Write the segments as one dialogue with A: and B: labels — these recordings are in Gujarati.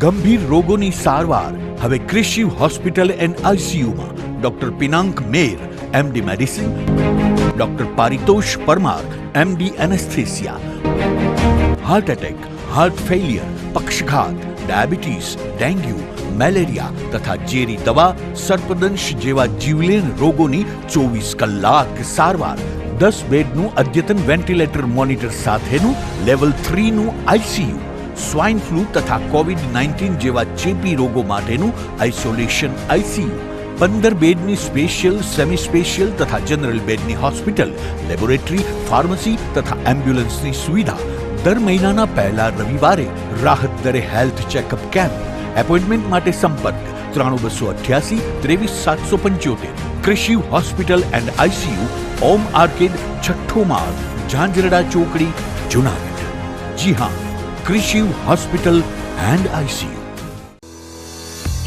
A: ગંભીર રોગોની સારવાર હવે ક્રિશિવ હોસ્પિટલ એન્ડ આઈસીયુમાં doctor Pinank Mer, MD medicine, doctor Paritosh Parmar, MD anaesthesia, heart attack, heart failure, પક્ષઘાત, ડાયાબિટીસ, ડેન્ગ્યુ, મેલેરિયા તથા ઝેરી દવા, સર્પદંશ જેવા જીવલેણ રોગોની 24 કલાક સારવાર, 10 બેડનું અદ્યતન વેન્ટિલેટર મોનિટર સાથેનું લેવલ 3નું આઈસીયુ, સ્વાઇન ફ્લૂ તથા કોવિડ-19 જેવા ચેપી રોગો માટેનું આઇસોલેશન આઈસીયુ, 15 બેડની સ્પેશિયલ, સેમી સ્પેશિયલ તથા જનરલ બેડની હોસ્પિટલ, લેબોરેટરી, ફાર્મસી તથા એમ્બ્યુલન્સની સુવિધા, દર મહિનાના પહેલા રવિવારે રાહત દરે હેલ્થ ચેકઅપ કેમ્પ. એપોઇન્ટમેન્ટ માટે સંપર્ક 9288 23775. Krishiv hospital and ICU, Om arcade, છઠ્ઠો માળ, ઝાંઝરડા ચોકડી, જુનાગઢ. જી હા, ક્રિશિવ હોસ્પિટલ એન્ડ આઈસીયુ.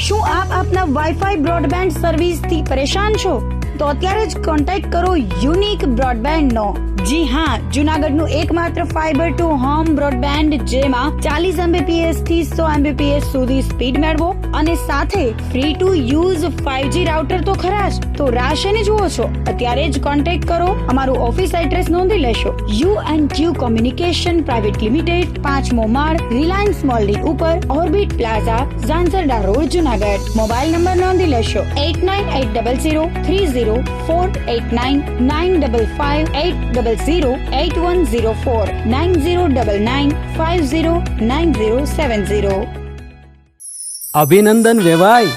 B: શું આપ આપના વાઈફાઈ બ્રોડબેન્ડ સર્વિસથી પરેશાન છો? તો અત્યારે જ કોન્ટેક્ટ કરો યુનિક બ્રોડબેન્ડ નો. જી હા, જુનાગઢનું એકમાત્ર ફાઈબર ટુ હોમ બ્રોડબેન્ડ, જેમાં 40 Mbps થી 100 Mbps સુધી સ્પીડ મેળવો અને સાથે free to use 5G router તો ખરા જ. તો રાહ શેની જુઓ છો? અત્યારે જ કોન્ટેક્ટ કરો. અમારું ઓફિસ એડ્રેસ નોંધી લેશો. U&Q કોમ્યુનિકેશન પ્રાઇવેટ લિમિટેડ, 5મો માળ, રિલાયન્સ મોલની ઉપર, orbit plaza, Zanzarda road, Junagadh. Mobile number નોંધી લેશો 89800304899558008104 9099509070.
C: અભિનંદન વેવાય.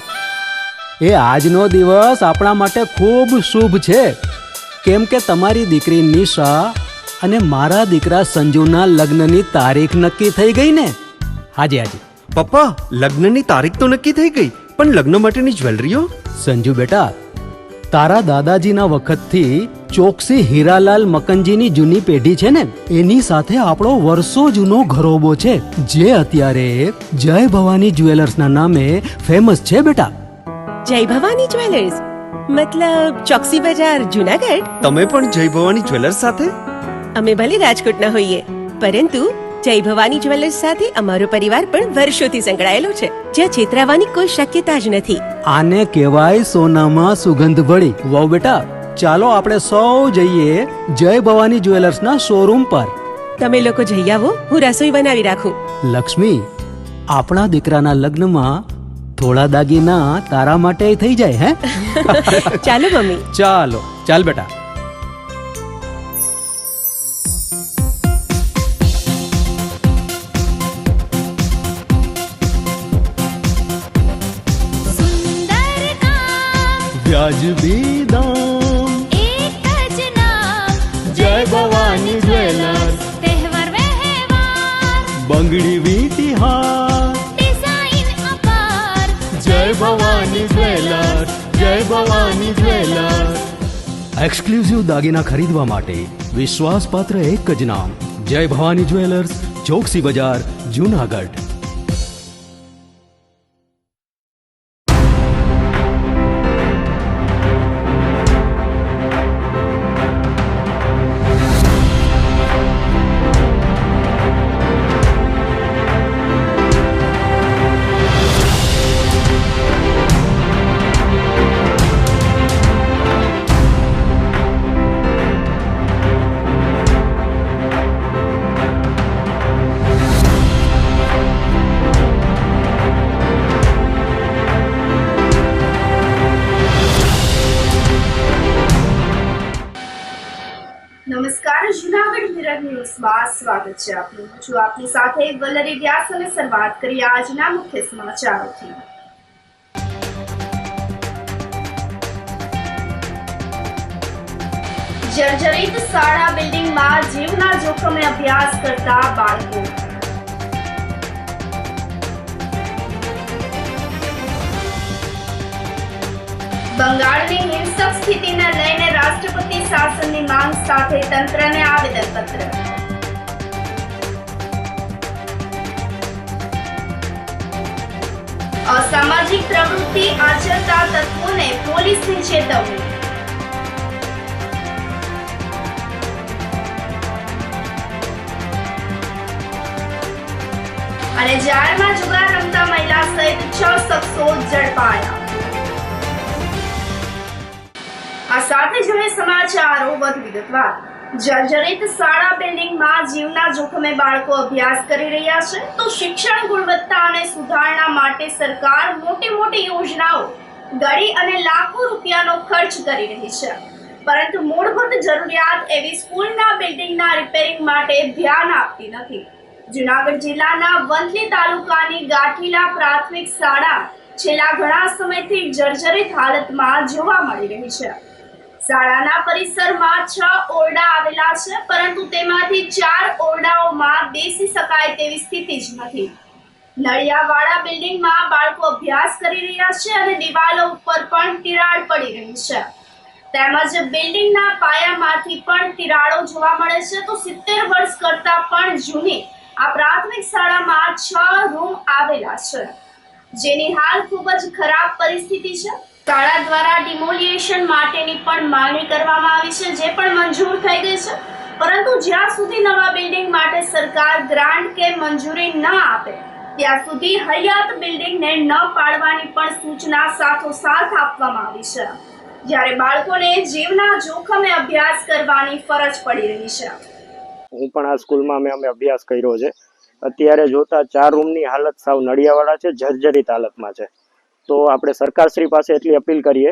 C: એ આજનો દિવસ આપણા માટે ખૂબ શુભ છે, કેમ કે તમારી દીકરી નિશા અને મારા દીકરા સંજુના લગ્નની તારીખ નક્કી થઈ ગઈ ને. હાજી હાજી
D: પપ્પા, લગ્નની તારીખ તો નક્કી થઈ ગઈ, પણ લગ્ન માટેની જ્વેલરીઓ?
C: સંજુ બેટા, તારા દાદાજીના વખતથી ચોકસી હીરાલાલ મકનજીની જૂની પેઢી છે ને, એની સાથે આપણો વર્ષો જૂનો ઘરોબો છે, જે અત્યારે જય ભવાની જ્વેલર્સના નામે ફેમસ છે બેટા.
E: જય ભવાની જ્વેલર્સ મતલબ ચોકસી બજાર, જુનાગઢ?
D: તમે પણ જય ભવાની જ્વેલર્સ સાથે?
E: અમે ભલે રાજકોટના હોઈએ, પરંતુ જય ભવાની જ્વેલર્સ સાથે અમારો પરિવાર પણ વર્ષોથી સંકળાયેલો છે, જ્યાં છેતરાવાની કોઈ શક્યતા જ નથી.
C: આને કહેવાય સોનામાં સુગંધ ભળી. વાવ બેટા, ચાલો આપણે સૌ જઈએ જય ભવાની જ્વેલર્સના શોરૂમ પર.
E: તમે લોકો જઈ આવો, હું રસોઈ બનાવી રાખું.
C: લક્ષ્મી, આપણા દીકરાના લગ્નમાં થોડા દાગીના તારા માટે થઈ જાય. હે
E: ચાલો મમ્મી.
C: ચાલો ચાલ બેટા. વ્યાજબી દામ,
F: એક જ નામ,
C: જય ભવાની જ્વેલર્સ.
F: તહેવાર વ્યવહાર,
C: બંગડી વીંટી હાર,
F: ડિઝાઇન અપાર,
C: જય ભવાની જ્વેલર્સ, જય ભવાની જ્વેલર્સ. એક્સક્લુઝિવ દાગીના ખરીદવા માટે વિશ્વાસપાત્ર એક જ નામ, જય ભવાની જ્વેલર્સ, ચોકસી બજાર, જુનાગઢ.
G: નમસ્કાર, જુનાગઢ મિરર ન્યૂઝમાં સ્વાગત છે આપનું. હું છું આપની સાથે વલ્લરી વ્યાસ અને શરૂઆત કરીએ આજના મુખ્ય સમાચારોથી. જર્જરિત શાળા બિલ્ડિંગમાં જીવના જોખમે અભ્યાસ કરતા બાળકો. બંગાળની હિંસક સ્થિતિને લઈને રાષ્ટ્રપતિ શાસનની માંગ સાથે તંત્રને આવેદનપત્ર. અસામાજિક પ્રવૃત્તિ આચરતા તત્વોને પોલીસની ચેતવણી. અને જાહેરમાં જુગાર રમતા મહિલા સમાચારો વધુ વિગતવાર. જર્જરિત શાળા બિલ્ડિંગમાં જીવના જોખમે બાળકો અભ્યાસ કરી રહ્યા છે તો શિક્ષણ ગુણવત્તા અને સુધારણા માટે સરકાર મોટી મોટી યોજનાઓ ઘડી અને લાખો રૂપિયાનો ખર્ચ કરી રહી છે, પરંતુ મૂળભૂત જરૂરિયાત એવી સ્કૂલના બિલ્ડિંગના રિપેરિંગ માટે ધ્યાન આપતી નથી. જૂનાગઢ જિલ્લાના વંથલી તાલુકાની ગાંઠીલા પ્રાથમિક શાળા છેલ્લા ઘણા સમયથી જર્જરિત હાલતમાં જોવા મળી રહી છે. શાળાના પરિસરમાં 6 ઓરડા આવેલા છે, પરંતુ તેમાંથી 4 ઓરડાઓમાં બેસી શકાય તેવી સ્થિતિ જ નથી. નળિયાવાળા બિલ્ડિંગમાં બાળકો અભ્યાસ કરી રહ્યા છે અને દિવાલો ઉપર પણ તિરાડ પડી રહી છે, તેમજ બિલ્ડિંગના પાયામાંથી પણ તિરાડો જોવા મળે છે. તો 70 વર્ષ કરતા પણ જૂની આ પ્રાથમિક શાળામાં 6 રૂમ આવેલા છે, જેની હાલ ખૂબ જ ખરાબ પરિસ્થિતિ છે. શાળા દ્વારા ડિમોલિએશન માટેની પણ માંગણી કરવામાં આવી છે, જે પણ મંજૂર થઈ ગઈ છે, પરંતુ જ્યાં સુધી નવા બિલ્ડિંગ માટે સરકાર ગ્રાન્ટ કે મંજૂરી ન આપે ત્યાં સુધી હયાત બિલ્ડિંગને ન પાડવાની પણ સૂચના સાથોસાથ આપવામાં આવી છે, જ્યારે બાળકોને જીવના જોખમે અભ્યાસ કરવાની ફરજ પડી રહી છે.
H: હું પણ આ સ્કૂલમાં અમે અભ્યાસ કર્યો છે. અત્યારે જોતા 4 રૂમની હાલત સાવ નળિયાવાળા છે, જર્જરિત હાલતમાં છે. તો આપણે સરકારશ્રી પાસે એટલી અપીલ કરીએ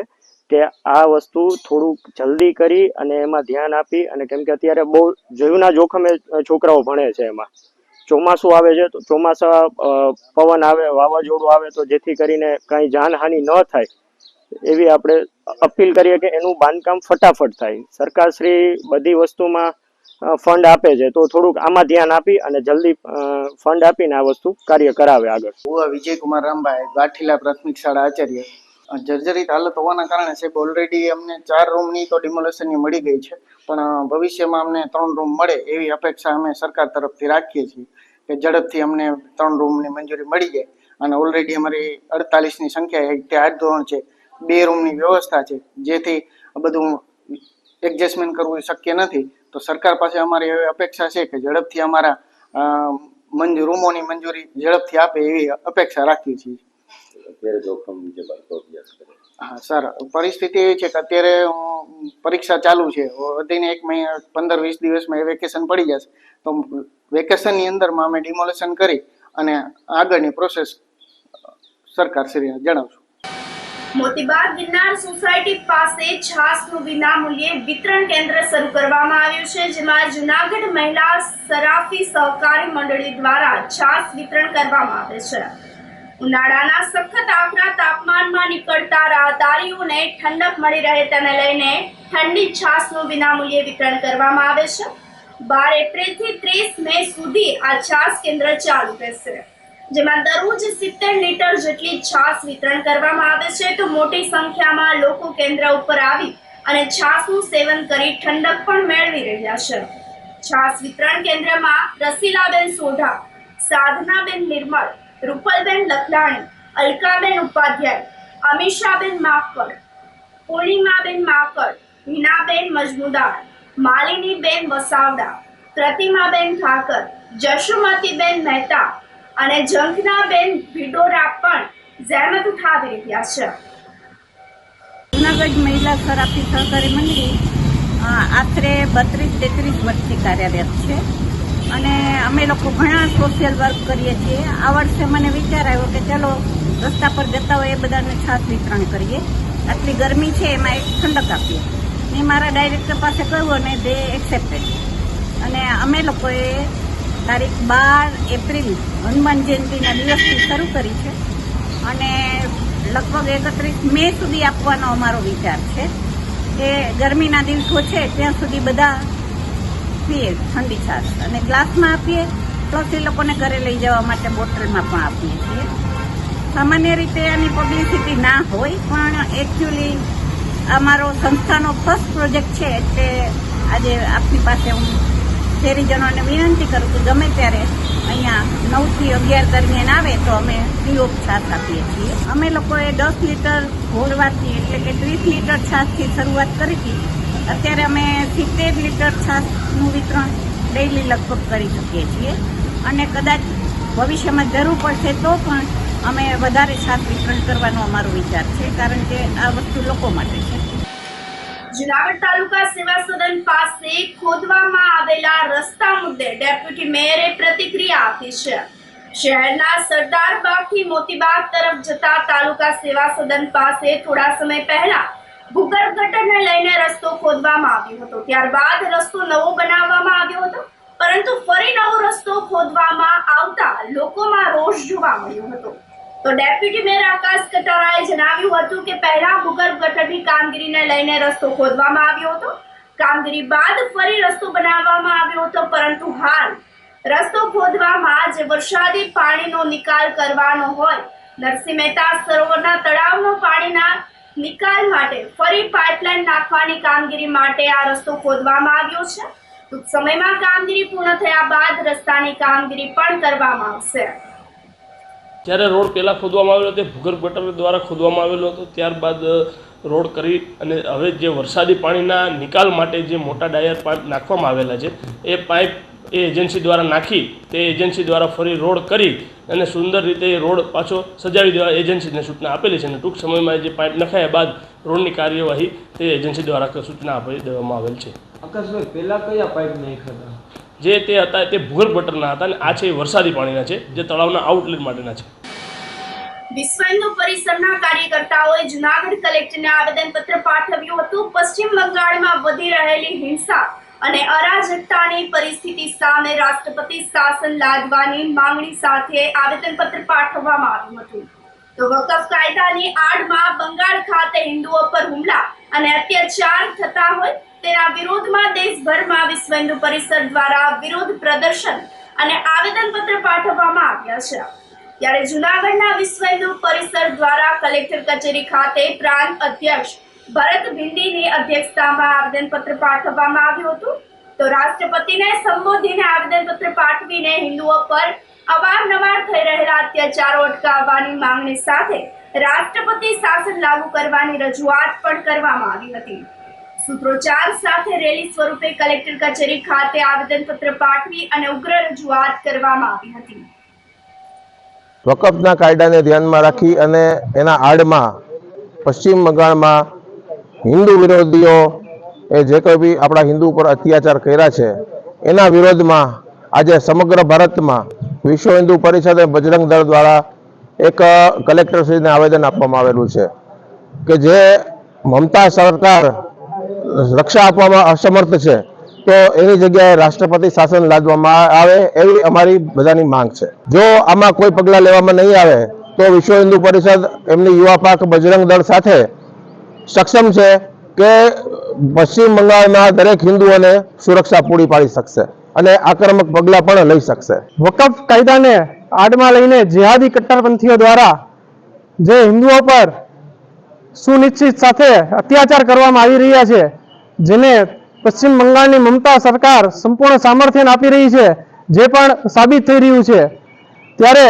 H: કે આ વસ્તુ થોડુંક જલ્દી કરી અને એમાં ધ્યાન આપી, અને કેમ કે અત્યારે બહુ જીવના જોખમે છોકરાઓ ભણે છે. એમાં ચોમાસું આવે છે તો ચોમાસા પવન આવે, વાવાઝોડું આવે, તો જેથી કરીને કાંઈ જાનહાનિ ન થાય એવી આપણે અપીલ કરીએ કે એનું બાંધકામ ફટાફટ થાય. સરકારશ્રી બધી વસ્તુમાં ફંડ આપે છે, તો થોડુંક આમાં ધ્યાન આપી અને જલ્દી ફંડ આપીને આ વસ્તુ કાર્ય કરાવે આગળ.
I: હું વિજયકુમાર રામભાઈ, ગાંઠીલા પ્રાથમિક શાળા આચાર્ય. જર્જરિત હાલત હોવાના કારણે સાહેબ ઓલરેડી અમને 4 રૂમની તો ડિમોલેશનની મળી ગઈ છે, પણ ભવિષ્યમાં અમને 3 રૂમ મળે એવી અપેક્ષા અમે સરકાર તરફથી રાખીએ છીએ કે ઝડપથી અમને 3 રૂમની મંજૂરી મળી જાય. અને ઓલરેડી અમારી 48ની સંખ્યા 8 ધોરણ છે, 2 રૂમની વ્યવસ્થા છે, જેથી બધું એડજસ્ટમેન્ટ કરવું શક્ય નથી. તો સરકાર પાસે અમારી એવી અપેક્ષા છે કે ઝડપથી અમારા રૂમોની મંજૂરી ઝડપથી આપે એવી અપેક્ષા રાખીએ છીએ. હા સર, પરિસ્થિતિ એવી છે કે અત્યારે પરીક્ષા ચાલુ છે, વધીને 1 મહિના 15-20 દિવસમાં વેકેશન પડી જશે. તો વેકેશનની અંદરમાં અમે ડિમોલેશન કરી અને આગળની પ્રોસેસ સરકારશ્રીને જણાવશું.
G: મોતીબાગ ગિરનાર સોસાયટી પાસે છાસનું વિનામૂલ્યે વિતરણ કેન્દ્ર શરૂ કરવામાં આવ્યું છે, જેમાં જૂનાગઢ મહિલા સરાફી સહકારી મંડળી દ્વારા છાસ વિતરણ કરવામાં આવે છે. ઉનાળાના સખત આકરા તાપમાનમાં નીકળતા રાહદારીઓને ઠંડક મળી રહે તેને લઈને ઠંડી છાસનું વિનામૂલ્યે વિતરણ કરવામાં આવે છે. 12 એપ્રિલથી 30 મે સુધી આ છાસ કેન્દ્ર ચાલુ રહેશે, જેમાં દરરોજ 70 લીટર જેટલી છાસ વિતરણ કરવામાં આવે છે. તો મોટી સંખ્યામાં લોકો કેન્દ્ર ઉપર આવી અને છાસનું સેવન કરી ઠંડક પણ મેળવી રહ્યા છે. છાસ વિતરણ કેન્દ્રમાં રસીલાબેન સોઢા, સાધનાબેન નિર્મળ, રૂપલબેન લખલાણી, અલકાબેન ઉપાધ્યાય, અમીષાબેન માકડ, પૂર્ણિમાબેન માકડ, હિનાબેન મજમુદાર, માલિનીબેન વસાવડા, પ્રતિમાબેન ઠાકર, જશુમતીબેન મહેતા અને જંખનાબેન ભિડોરા પણ જહેમત ઉઠાવી રહ્યા છે.
J: જૂનાગઢ મહિલા સરાફી સહકારી મંડળી આશરે 32-33 વર્ષથી કાર્યરત છે અને અમે લોકો ઘણા સોશિયલ વર્ક કરીએ છીએ. આ વર્ષે મને વિચાર આવ્યો કે ચલો રસ્તા પર જતા હોય એ બધાને છાસ વિતરણ કરીએ, આટલી ગરમી છે એમાં એક ઠંડક આપીએ. મેં મારા ડાયરેક્ટર પાસે કહ્યું અને તે એક્સેપ્ટેડ. અને અમે લોકોએ તારીખ 12 એપ્રિલ હનુમાન જયંતિના દિવસથી શરૂ કરી છે અને લગભગ 31 મે સુધી આપવાનો અમારો વિચાર છે. કે ગરમીના દિવસો છે ત્યાં સુધી બધા પીએ ઠંડી છાશ, અને ગ્લાસમાં આપીએ પ્લસ એ લોકોને ઘરે લઈ જવા માટે બોટલમાં પણ આપીએ છીએ. સામાન્ય રીતે આની પબ્લિસિટી ના હોય, પણ એકચ્યુઅલી અમારો સંસ્થાનો ફર્સ્ટ પ્રોજેક્ટ છે, એટલે આજે આપની પાસે હું શહેરીજનોને વિનંતી કરું કે ગમે ત્યારે અહીંયા 9 થી 11 દરમિયાન આવે તો અમે ફ્રી ઓફ છાશ આપીએ છીએ. અમે લોકોએ 10 લીટર ઘોળવાથી એટલે કે 30 લીટર છાશથી શરૂઆત કરી હતી. અત્યારે અમે 70 લીટર છાશનું વિતરણ ડેઈલી લગભગ કરી શકીએ છીએ અને કદાચ ભવિષ્યમાં જરૂર પડશે તો પણ અમે વધારે છાશ વિતરણ કરવાનો અમારો વિચાર છે, કારણ કે આ વસ્તુ લોકો માટે છે.
G: જુનાગઢ તાલુકા સેવા સદન પાસે ખોદવામાં આવેલા રસ્તા મુદ્દે ડેપ્યુટી મેયરે પ્રતિક્રિયા આપી છે. શહેરના સરદારબાગથી મોતીબાગ તરફ જતા તાલુકા સેવા સદન પાસે થોડા સમય પહેલા ભૂગર્ભ ગટરને લઈને રસ્તો ખોદવામાં આવ્યો હતો. ત્યારબાદ રસ્તો નવો બનાવવામાં આવ્યો હતો, પરંતુ ફરી નવો રસ્તો ખોદવામાં આવતા લોકોમાં રોષ જોવા મળ્યો હતો. તો ડેપ્યુટી મેયર આકાશ કટારાએ જણાવ્યું હતું કે પહેલા ભૂગર્ભ ગટરની કામગીરીને લઈને રસ્તો ખોદવામાં આવ્યો હતો. કામગીરી બાદ ફરી રસ્તો બનાવવામાં આવ્યો હતો, પરંતુ હાલ રસ્તો ખોદવામાં જે વરસાદી પાણીનો નિકાલ કરવાનો હોય, નરસિંહ મહેતા સરોવરના તળાવનો પાણીના નિકાલ માટે ફરી પાઇપલાઇન નાખવાની કામગીરી માટે આ રસ્તો ખોદવામાં આવ્યો છે. ટૂંક સમયમાં કામગીરી પૂર્ણ થયા બાદ રસ્તાની કામગીરી પણ કરવામાં આવશે.
K: જ્યારે રોડ પહેલાં ખોદવામાં આવેલો તે ભૂગર્ભ ગટર દ્વારા ખોદવામાં આવેલો હતો, ત્યારબાદ રોડ કરી અને હવે જે વરસાદી પાણીના નિકાલ માટે જે મોટા ડાયર પાઇપ નાખવામાં આવેલા છે એ પાઇપ એ એજન્સી દ્વારા નાખી તે એજન્સી દ્વારા ફરી રોડ કરી અને સુંદર રીતે એ રોડ પાછો સજાવી દેવા એજન્સીને સૂચના આપેલી છે. અને ટૂંક સમયમાં જે પાઇપ નખાયા બાદ રોડની કાર્યવાહી તે એજન્સી દ્વારા સૂચના આપી દેવામાં આવેલ છે.
L: આકાશભાઈ, પહેલાં કયા પાઇપ નાખ્યા હતા?
K: જે તે હતા તે ભૂગર્ભ ગટરના હતા અને આ છે એ વરસાદી પાણીના છે, જે તળાવના આઉટલેટ માટેના છે.
G: વિશ્વ હિન્દુ પરિષદના કાર્યકર્તાઓએ જુનાગઢ કલેક્ટરને આવેદનપત્ર પાઠવ્યું હતું. પશ્ચિમ બંગાળમાં વધી રહેલી હિંસા અને અરાજકતાની પરિસ્થિતિ સામે રાષ્ટ્રપતિ શાસન લાદવાની માંગણી સાથે આવેદનપત્ર પાઠવવામાં આવ્યું હતું. તો વકફ કાયદાની આડમાં બંગાળ ખાતે હિન્દુઓ પર હુમલા અને અત્યાચાર થતા હોય તેના વિરોધમાં દેશભરમાં વિશ્વ હિન્દુ પરિષદ દ્વારા વિરોધ પ્રદર્શન અને આવેદનપત્ર પાઠવવામાં આવ્યા છે. ત્યારે જૂનાગઢના વિશ્વ હિન્દુ પરિષદ દ્વારા કલેક્ટર કચેરી ખાતે પ્રાંત અધ્યક્ષ ભરત ભિંડીની અધ્યક્ષતામાં આવેદનપત્ર પાઠવવામાં આવ્યું હતું. તો રાષ્ટ્રપતિને સંબોધીને આવેદનપત્ર પાઠવીને હિન્દુઓ પર અવારનવાર થઈ રહેલા અત્યાચારો અટકાવવાની માંગણી સાથે રાષ્ટ્રપતિ શાસન લાગુ કરવાની રજૂઆત પણ કરવામાં આવી હતી. સૂત્રોચ્ચાર સાથે રેલી સ્વરૂપે કલેક્ટર કચેરી ખાતે આવેદનપત્ર પાઠવી અને ઉગ્ર રજૂઆત કરવામાં આવી હતી.
M: વકફના કાયદાને ધ્યાનમાં રાખી અને એના આડમાં પશ્ચિમ બંગાળમાં હિન્દુ વિરોધીઓ એ જે કોઈ બી આપણા હિન્દુ ઉપર અત્યાચાર કર્યા છે એના વિરોધમાં આજે સમગ્ર ભારતમાં વિશ્વ હિન્દુ પરિષદ અને બજરંગ દળ દ્વારા એક કલેક્ટરશ્રીને આવેદન આપવામાં આવેલું છે કે જે મમતા સરકાર રક્ષા આપવામાં અસમર્થ છે, તો એની જગ્યાએ રાષ્ટ્રપતિ શાસન લાદવામાં આવે એવી અમારી બધાની માંગ છે. જો આમાં કોઈ પગલાં લેવામાં નહીં આવે તો વિશ્વ હિન્દુ પરિષદ એમની યુવા પાક બજરંગ દળ સાથે સક્ષમ છે કે પશ્ચિમ બંગાળમાં દરેક હિન્દુઓને સુરક્ષા પૂરી પાડી શકશે અને આક્રમક પગલાં પણ લઈ શકશે.
N: વકફ કાયદાને આડમાં લઈને જેહાદી કટ્ટરપંથીઓ દ્વારા જે હિન્દુઓ પર સુનિશ્ચિત સાથે અત્યાચાર કરવામાં આવી રહ્યા છે, જેને પશ્ચિમ બંગાળની મમતા સરકાર સંપૂર્ણ સામર્થ્ય આપી રહી છે, જે પણ સાબિત થઈ રહ્યું છે, ત્યારે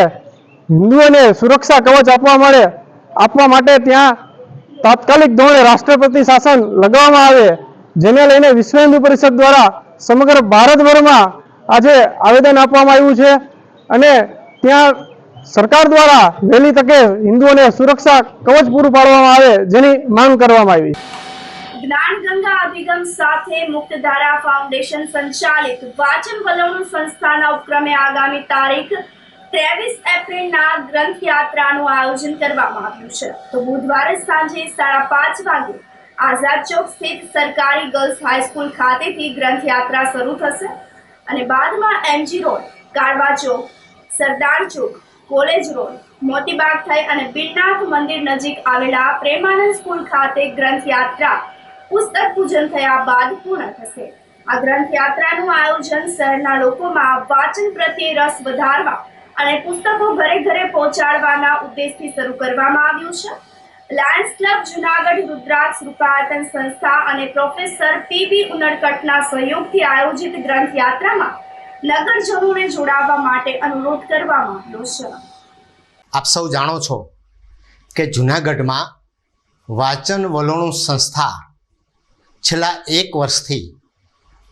N: હિન્દુઓને સુરક્ષા કવચ આપવા માટે ત્યાં તાત્કાલિક ધોરણે રાષ્ટ્રપતિ શાસન લગાવવામાં આવે, જેને લઈને વિશ્વ હિન્દુ પરિષદ દ્વારા સમગ્ર ભારતભરમાં આજે આવેદન આપવામાં આવ્યું છે અને ત્યાં સરકાર દ્વારા વહેલી તકે હિન્દુઓને સુરક્ષા કવચ પૂરું પાડવામાં આવે જેની માંગ કરવામાં આવી.
G: જ્ઞાન ગંગા અભિગમ સાથે મુક્તધારા ફાઉન્ડેશન સંચાલિત વાચન વલણુ સંસ્થાના ઉપક્રમે આગામી તારીખ 23 એપ્રિલના ગ્રંથયાત્રાનું આયોજન કરવામાં આવ્યું છે. તો બુધવારે સાંજે 5:30 વાગે આઝાદ ચોક સ્થિત સરકારી ગર્લ્સ હાઈસ્કૂલ ખાતેથી ગ્રંથયાત્રા શરૂ થશે અને બાદમાં એમજી રોડ, કાળવા ચોક, સરદાર ચોક, કોલેજ રોડ, મોતીબાગ થઈ અને બિરનાથ મંદિર નજીક આવેલા પ્રેમાનંદ સ્કૂલ ખાતે ગ્રંથયાત્રા પુસ્તક પૂજન થયા બાદ પૂર્ણ થશે. આ ગ્રંથયાત્રાનું આયોજન શહેરના લોકોમાં વાંચન પ્રત્યે રસ વધારવા અને પુસ્તકો ઘરે ઘરે પહોંચાડવાના ઉદ્દેશથી શરૂ કરવામાં આવ્યું છે. લાયન્સ ક્લબ જુનાગઢ, રુદ્રાક્ષ રૂપાયતન સંસ્થા અને પ્રોફેસર પીબી ઉનડકટના સહયોગથી આયોજિત ગ્રંથયાત્રામાં નગરજનોને જોડાવા માટે અનુરોધ કરવામાં આવ્યો છે.
O: આપ સૌ જાણો છો કે જુનાગઢમાં વાચન વલણુ સંસ્થા છેલ્લા 1 વર્ષથી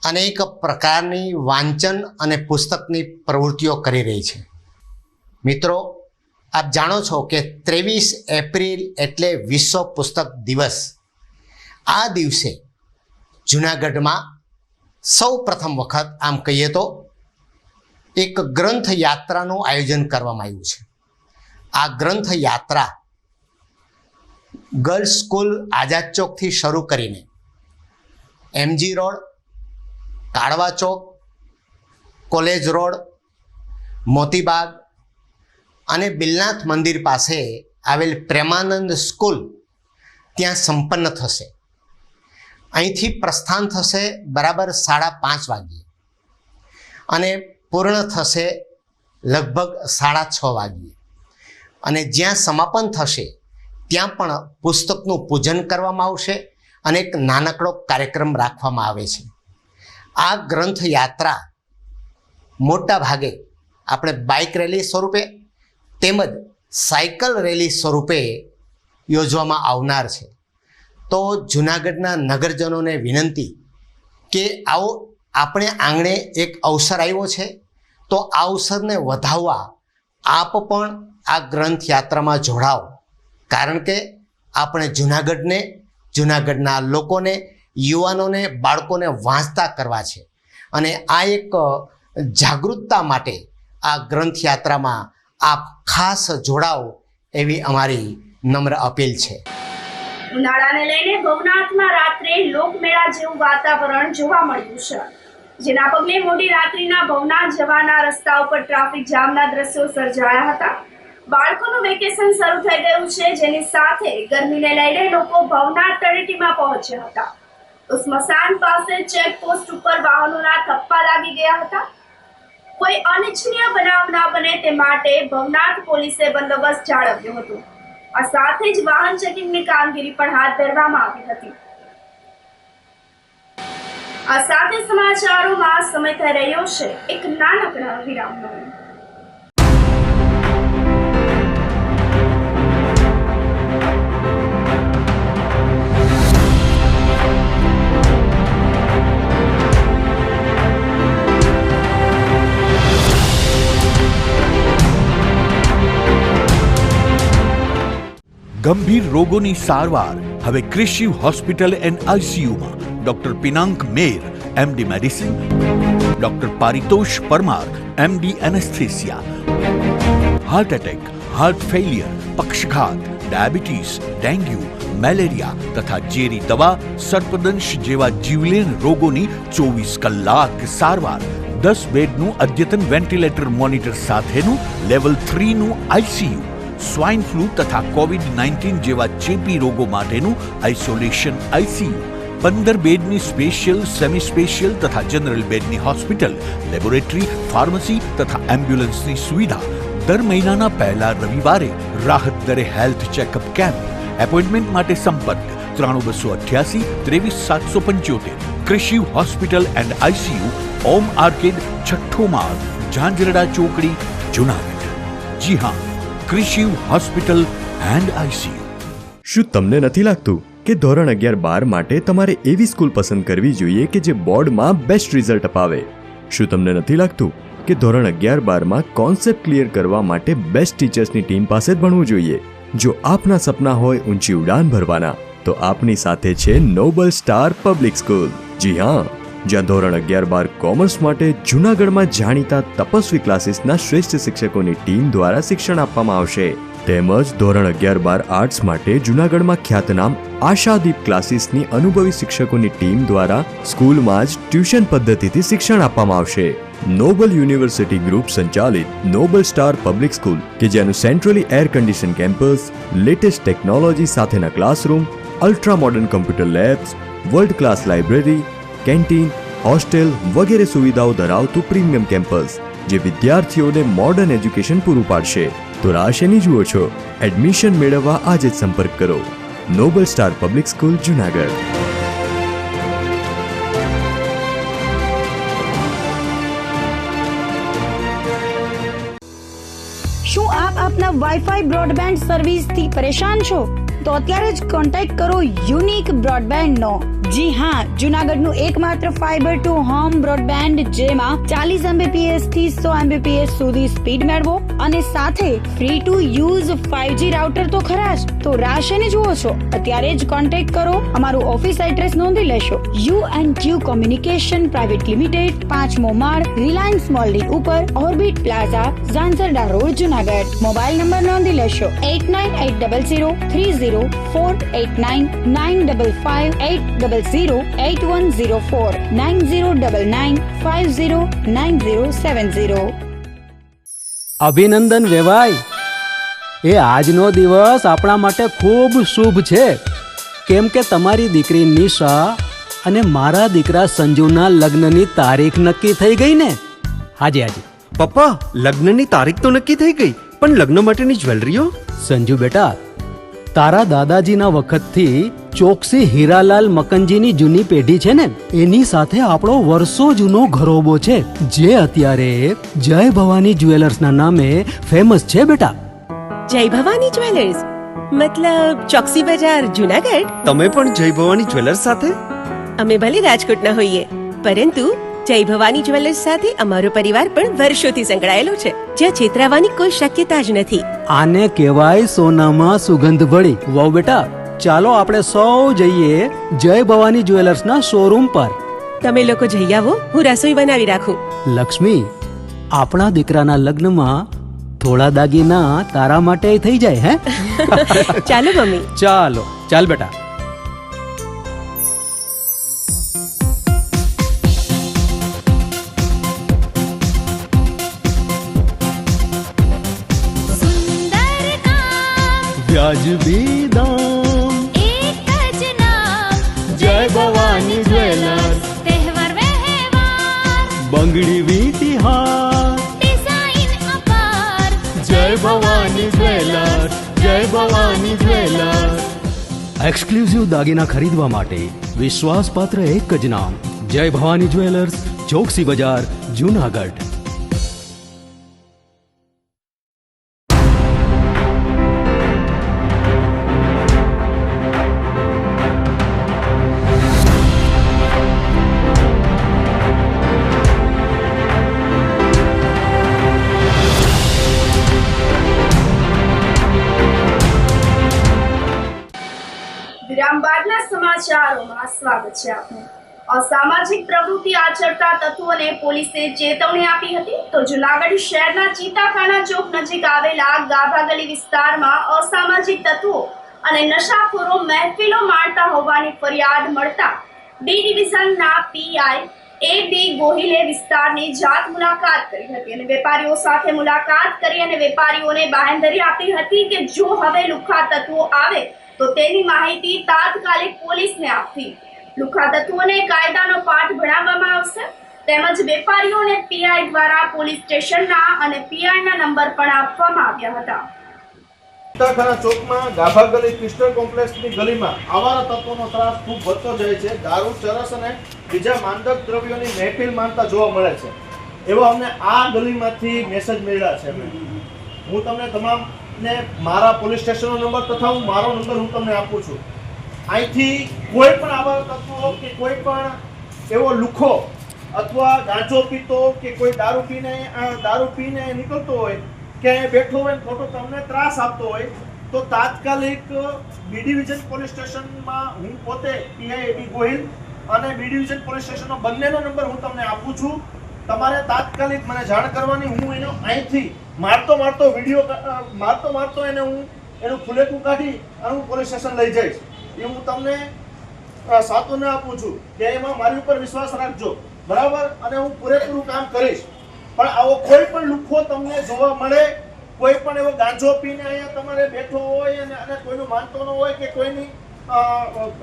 O: અનેક પ્રકારની વાંચન અને પુસ્તકની પ્રવૃત્તિઓ કરી રહી છે. મિત્રો, આપ જાણો છો કે 23 એપ્રિલ એટલે વિશ્વ પુસ્તક દિવસ. આ દિવસે જૂનાગઢમાં સૌ પ્રથમ વખત આમ કહીએ તો એક ગ્રંથ યાત્રાનું આયોજન કરવામાં આવ્યું છે. આ ગ્રંથ યાત્રા ગર્લ્સ સ્કૂલ આઝાદ ચોકથી શરૂ કરીને એમજી રોડ, કાળવા ચોક, કોલેજ રોડ, મોતીબાગ અને બિલનાથ મંદિર પાસે આવેલ પ્રેમાનંદ સ્કૂલ ત્યાં સંપન્ન થશે. અહીંથી પ્રસ્થાન થશે બરાબર 5:30 વાગ્યે અને પૂર્ણ થશે લગભગ 6:30 વાગ્યે. અને જ્યાં સમાપન થશે ત્યાં પણ પુસ્તકનું પૂજન કરવામાં આવશે અને એક નાનકડો કાર્યક્રમ રાખવામાં આવે છે. આ ગ્રંથ યાત્રા મોટા ભાગે આપણે બાઇક રેલી સ્વરૂપે તેમજ સાયકલ રેલી સ્વરૂપે યોજવામાં આવનાર છે. તો જૂનાગઢના નગરજનોને વિનંતી કે આવો આપણે આંગણે એક અવસર આવ્યો છે, તો આ અવસરને વધાવવા આપ પણ આ ગ્રંથ યાત્રામાં જોડાઓ. કારણ કે આપણે જૂનાગઢને, જૂનાગઢના લોકોને, યુવાનોને, બાળકોને વાંચતા કરવા છે. અને આ એક જાગૃતતા માટે આ ગ્રંથ યાત્રામાં આપ ખાસ જોડાઓ એવી અમારી નમ્ર અપીલ છે.
G: ઉનાળાને લઈને ભવનાથમાં રાત્રે લોકમેળા જેવું વાતાવરણ જોવા મળ્યું છે, જેના પગલે મોડી રાત્રિના ભવનાથ જવાના રસ્તા ઉપર ટ્રાફિક જામના દ્રશ્યો સર્જાયા હતા. બાળકોનું વેકેશન શરૂ થઈ ગયું છે, જેની સાથે ગરમીને લઈને લોકો ભવનાથ તળેટીમાં પહોંચ્યા હતા. તો સ્મશાન પાસે ચેકપોસ્ટ ઉપર વાહનોના થપ્પા લાગી ગયા હતા. કોઈ અનિચ્છનીય બનાવ ન બને તે માટે ભવનાથ પોલીસે બંદોબસ્ત જાળવ્યો હતો. આ સાથે જ વાહન ચેકિંગની કામગીરી પણ હાથ ધરવામાં આવી હતી. આ સાથે સમાચારોમાં સમય થઈ રહ્યો છે એક નાનકડા વિરામનો.
A: ગંભીર રોગોની સારવાર હવે કૃષિ હોસ્પિટલ એન્ડ આઈસીયુમાં doctor Pinank Mer, MD medicine, doctor Paritosh Parmar, MD anaesthesia, heart attack, heart failure, પક્ષઘાત, ડાયાબિટીસ, ડેન્ગ્યુ, મેલેરિયા તથા ઝેરી દવા, સર્પદંશ જેવા જીવલેણ રોગોની 24 કલાક સારવાર. 10 બેડનું અદ્યતન વેન્ટિલેટર મોનિટર સાથેનું લેવલ 3નું આઈસીયુ, સ્વાઇન ફ્લૂ તથા કોવિડ-19 જેવા ચેપી રોગો માટેનું આઇસોલેશન આઈસીયુ, 15 બેડની સ્પેશિયલ, સેમી સ્પેશિયલ તથા જનરલ બેડની હોસ્પિટલ, લેબોરેટરી, ફાર્મસી તથા એમ્બ્યુલન્સની સુવિધા. દર મહિનાના પહેલા રવિવારે રાહત દરે હેલ્થ ચેકઅપ કેમ્પ. એપોઇન્ટમેન્ટ માટે સંપર્ક 9288 23775. કૃષિ hospital and ICU, Om arcade, છઠ્ઠો માળ, ઝાંઝરડા ચોકડી, જૂનાગઢ. જી હા, કૃષિ હોસ્પિટલ એન્ડ આઈસીયુ.
P: શું તમને નથી લાગતું કે ધોરણ 11-12 માટે તમારે એવી સ્કૂલ પસંદ કરવી જોઈએ કે જે બોર્ડમાં બેસ્ટ રિઝલ્ટ અપાવે? શું તમને નથી લાગતું કે ધોરણ 11-12માં કોન્સેપ્ટ ક્લિયર કરવા માટે બેસ્ટ ટીચર્સની ટીમ પાસે જ ભણવું જોઈએ? જો આપના સપના હોય ઊંચી ઉડાન ભરવાના, તો આપની સાથે છે નોબલ સ્ટાર પબ્લિક સ્કૂલ. જી હા, જ્યાં ધોરણ 11-12 કોમર્સ માટે જૂનાગઢમાં જાણીતા તપસ્વી ક્લાસીસના શ્રેષ્ઠ શિક્ષકોની ટીમ દ્વારા શિક્ષણ આપવામાં આવશે. તેમજ ધોરણ 11-12 આર્ટ્સ માટે જૂનાગઢમાં ખ્યાતનામ આશાદીપ ક્લાસીસની અનુભવી શિક્ષકોની ટીમ દ્વારા સ્કૂલમાં જ ટ્યુશન પદ્ધતિથી શિક્ષણ આપવામાં આવશે. નોબલ યુનિવર્સિટી ગ્રુપ સંચાલિત નોબલ સ્ટાર પબ્લિક સ્કૂલ કે જેનું centrally air condition campus, latest technology સાથેના classroom, ultra modern computer labs, world class library, canteen, hostel વગેરે સુવિધાઓ ધરાવતું પ્રીમિયમ કેમ્પસ જે વિદ્યાર્થીઓને મોડર્ન એજ્યુકેશન પૂરું પાડશે. તો રાહ શેની જુઓ છો? એડમિશન મેળવવા આજે જ સંપર્ક કરો. Noble star public school, Junagadh.
B: શું આપ આપના વાઈફાઈ બ્રોડબેન્ડ સર્વિસથી પરેશાન છો? તો અત્યારે જ કોન્ટેક્ટ કરો યુનિક બ્રોડબેન્ડ નો. જી હા, જુનાગઢનું એકમાત્ર ફાઈબર ટુ હોમ બ્રોડબેન્ડ જેમાં 40 Mbps થી 100 Mbps સુધી સ્પીડ મેળવો અને સાથે free to use 5G router તો ખરા જ. તો રાહ શેની જુઓ છો? અત્યારે જ કોન્ટેક્ટ કરો. અમારું ઓફિસ એડ્રેસ નોંધી લેશો. U&Q કોમ્યુનિકેશન પ્રાઇવેટ લિમિટેડ, 5મો માળ, રિલાયન્સ મોલની ઉપર, orbit plaza, Zanzarda road, Junagadh. Mobile number નોંધી લેશો 89803048995580808104 9099509070.
C: અભિનંદન વેવાય. એ આજનો દિવસ આપણા માટે ખૂબ શુભ છે, કેમ કે તમારી દીકરી નિશા અને મારા દીકરા સંજુના લગ્નની તારીખ નક્કી થઈ ગઈ ને. હાજી હાજી
D: પપ્પા, લગ્નની તારીખ તો નક્કી થઈ ગઈ, પણ લગ્ન માટેની જ્વેલરીઓ?
C: સંજુ બેટા, તારા દાદાજીના વખતથી ચોકસી હીરાલાલ મકનજીની જૂની પેઢી છે ને, એની સાથે આપણો વર્ષો જૂનો ઘરોબો છે, જે અત્યારે જય ભવાની જ્વેલર્સના નામે ફેમસ છે બેટા.
E: જય ભવાની જ્વેલર્સ મતલબ ચોકસી બજાર, જુનાગઢ?
D: તમે પણ જય ભવાની જ્વેલર્સ સાથે?
E: અમે ભલે રાજકોટના હોઈએ, પરંતુ જય ભવાની જ્વેલર્સ સાથે અમારો પરિવાર પણ વર્ષોથી સંકળાયેલો છે, જ્યાં છેતરાવાની કોઈ શક્યતા જ નથી.
C: આને કહેવાય સોનામાં સુગંધ ભળી. વાવ બેટા, ચાલો આપણે સૌ જઈએ જય ભવાની જ્વેલર્સના શોરૂમ પર.
E: તમે લોકો જઈ આવો, હું રસોઈ બનાવી રાખું.
C: લક્ષ્મી, આપણા દીકરાના લગ્નમાં થોડા દાગીના તારા માટે થઈ જાય. હે
E: ચાલો મમ્મી.
C: ચાલો ચાલ બેટા. વ્યાજબી દામ,
F: એક જ નામ,
C: જય ભવાની જ્વેલર્સ.
F: તહેવાર વ્યવહાર,
C: બંગડી વીટી હાર,
F: ડિઝાઇન અપાર,
C: જય ભવાની જ્વેલર્સ, જય ભવાની જ્વેલર્સ. એક્સક્લુઝિવ દાગીના ખરીદવા માટે વિશ્વાસપાત્ર એક જ નામ, જય ભવાની જ્વેલર્સ, ચોકસી બજાર, જુનાગઢ.
G: વિરામ બાદના સમાચારોમાં સ્વાગત છે આપનું. અસામાજિક પ્રવૃત્તિ આચરતા તત્વોને પોલીસે ચેતવણી આપી હતી. તો જુનાગઢ શહેરના ચીતાખાના ચોક નજીક આવેલા ગાભા ગલી વિસ્તારમાં અસામાજિક તત્વો અને નશાખોરો મહેફિલો માણતા હોવાની ફરિયાદ મળતા બી ડિવિઝનના પીઆઈ A.B. ગોહિલે વિસ્તારની જાત મુલાકાત કરી હતી અને વેપારીઓ સાથે મુલાકાત કરી અને વેપારીઓને બાંહેધરી આપી હતી કે જો હવે લુખ્ખા તત્વો આવે તો તેની માહિતી તાત્કાલિક પોલીસને આપવી. લુખ્ખા તત્વોને કાયદાનો પાઠ ભણાવવામાં આવશે. તેમજ વેપારીઓને પીઆઈ દ્વારા પોલીસ સ્ટેશનના અને પીઆઈના નંબર પણ આપવામાં આવ્યા હતા.
Q: ચિત્તાખાના ચોકમાં ગાભા ગલી ક્રિસ્ટલ કોમ્પ્લેક્સની ગલીમાં આવારા તત્વોનો ત્રાસ ખૂબ વધતો જાય છે. દારૂ, ચરસ અને બીજા માદક દ્રવ્યોની મહેફિલ માનતા જોવા મળે છે. એવો અમને આ ગલીમાંથી મેસેજ મળ્યા છે. હું તમને તમામને મારા પોલીસ સ્ટેશનનો નંબર તથા મારો નંબર હું તમને આપું છું. અહીંથી કોઈ પણ આવા તત્વો કે કોઈ પણ એવો લુખ્ખો અથવા ગાંજો પીતો કે કોઈ દારૂ પીને નીકળતો હોય કે બેઠો હોય ખોટો તમને ત્રાસ આપતો હોય તો તાત્કાલિક બી ડિવિઝન પોલીસ સ્ટેશનમાં હું પોતે પીઆઈ A.B. ગોહિલ અને બી ડિવિઝન પોલીસ સ્ટેશનનો બંનેનો નંબર હું તમને આપું છું. તમારે તાત્કાલિક મને જાણ કરવાની. હું એનો અહીંથી મારતો વિડીયો એને હું એનું ફુલેકું કાઢી અને હું પોલીસ સ્ટેશન લઈ જઈશ. એ હું તમને સાંત્વના આપું છું કે એમાં મારી ઉપર વિશ્વાસ રાખજો, બરાબર? અને હું પૂરેપૂરું કામ કરીશ. પણ આવો કોઈ પણ લુખ્ખો તમને જોવા મળે, કોઈ પણ એવો ગાંજો પીને અહીંયા તમારે બેઠો હોય અને કોઈનું માનતો ન હોય કે કોઈની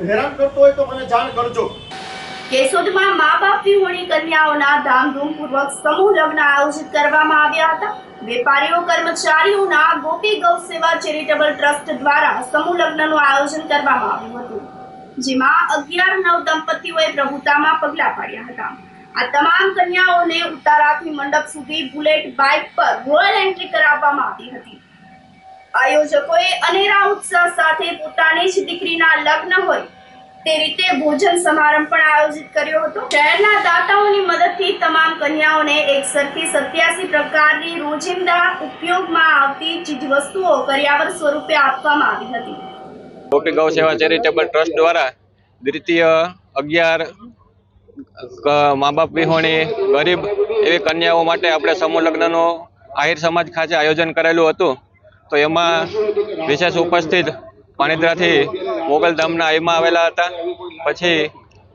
Q: હેરાન કરતો હોય તો મને જાણ કરજો.
G: કેશોદમાં મા બાપ વિહોણી કન્યાઓના ધામધૂમપૂર્વક સમૂહ લગ્ન આયોજિત કરવામાં આવ્યા હતા. વેપારીઓ કર્મચારીઓના ગોપી ગૌ સેવા ચેરિટેબલ ટ્રસ્ટ દ્વારા સમૂહ લગ્નનું આયોજન કરવામાં આવ્યું હતું, જેમાં 11 દંપતીઓએ પ્રભુતામાં પગલાં પાડ્યા હતા. આ તમામ કન્યાઓને ઉતારાથી મંડપ સુધી બુલેટ બાઇક પર રોયલ એન્ટ્રી કરાવવામાં આવી હતી. આયોજકોએ અનેરા ઉત્સાહ સાથે પોતાની જ દીકરીના લગ્ન હોય તે રીતે ભોજન સમારંભ પણ આયોજિત કર્યો હતો. શહેરના દાતાઓની મદદથી તમામ કન્યાઓને એક સરખી 87 પ્રકારની રોજિંદા ઉપયોગમાં આવતી ચીજવસ્તુઓ કરિયાવર સ્વરૂપે આપવામાં આવી હતી.
R: ગોપી ગૌ સેવા ચેરિટેબલ ટ્રસ્ટ દ્વારા દ્વિતીય 11 મા બાપ વિહોણી ગરીબ એવી કન્યાઓ માટે આપણે સમૂહ લગ્નનું આહિર સમાજ ખાતે આયોજન કરેલું હતું. તો એમાં વિશેષ ઉપસ્થિત પાણીદ્રાથી મોગલધામના આઈમાં આવેલા હતા. પછી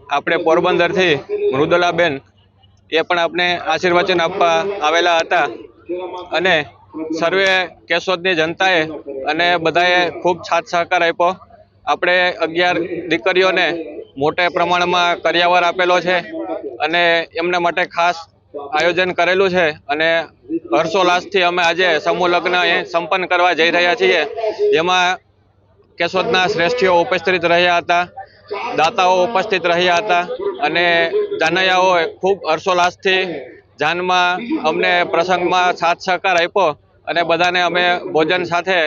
R: આપણે પોરબંદરથી મૃદુલાબેન એ પણ આપણે આશીર્વચન આપવા આવેલા હતા. અને સર્વે કેશોદની જનતાએ અને બધાએ ખૂબ સાથ સહકાર આપ્યો. આપણે 11 દીકરીઓને મોટા પ્રમાણમાં કરિયાવર આપેલો છે અને એમના માટે ખાસ આયોજન કરેલું છે. અને હર્ષોલ્લાસથી અમે આજે સમૂહ લગ્ન સંપન્ન કરવા જઈ રહ્યા છીએ. જેમાં કેશોદના શ્રેષ્ઠીઓ ઉપસ્થિત રહ્યા હતા, દાતાઓ ઉપસ્થિત રહ્યા હતા અને જાનૈયાઓએ ખૂબ હર્ષોલ્લાસથી જાનમાં અમને પ્રસંગમાં સાથ સહકાર આપ્યો. અને બધાને અમે ભોજન સાથે